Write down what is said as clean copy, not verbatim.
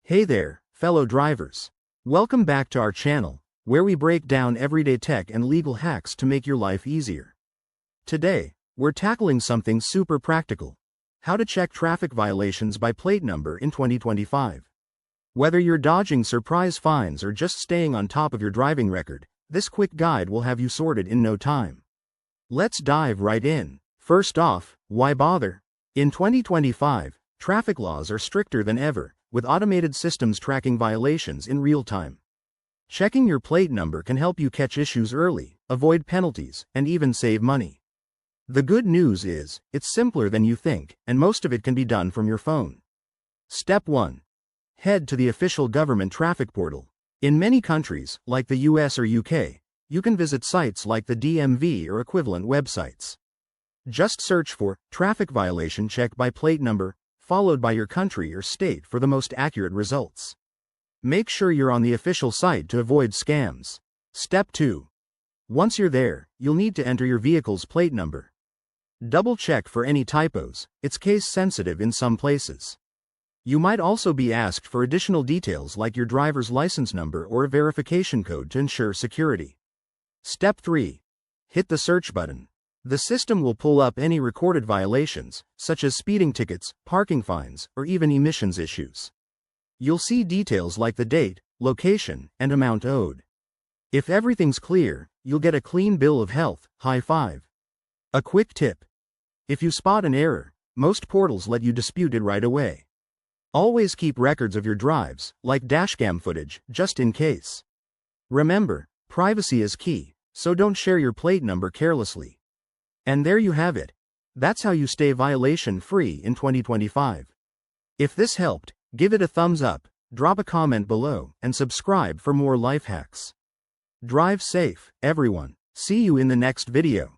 Hey there, fellow drivers. Welcome back to our channel, where we break down everyday tech and legal hacks to make your life easier. Today, we're tackling something super practical: how to check traffic violations by plate number in 2025. Whether you're dodging surprise fines or just staying on top of your driving record, this quick guide will have you sorted in no time. Let's dive right in. First off, why bother? In 2025, traffic laws are stricter than ever, with automated systems tracking violations in real time. Checking your plate number can help you catch issues early, avoid penalties, and even save money. The good news is, it's simpler than you think, and most of it can be done from your phone. Step 1. Head to the official government traffic portal. In many countries, like the US or UK, you can visit sites like the DMV or equivalent websites. Just search for traffic violation check by plate number, followed by your country or state for the most accurate results. Make sure you're on the official site to avoid scams. Step 2. Once you're there, you'll need to enter your vehicle's plate number. Double check for any typos, it's case sensitive in some places. You might also be asked for additional details like your driver's license number or a verification code to ensure security. Step 3. Hit the search button. The system will pull up any recorded violations, such as speeding tickets, parking fines, or even emissions issues. You'll see details like the date, location, and amount owed. If everything's clear, you'll get a clean bill of health. High five. A quick tip: if you spot an error, most portals let you dispute it right away. Always keep records of your drives, like dashcam footage, just in case. Remember, privacy is key, so don't share your plate number carelessly. And there you have it. That's how you stay violation-free in 2025. If this helped, give it a thumbs up, drop a comment below, and subscribe for more life hacks. Drive safe, everyone. See you in the next video.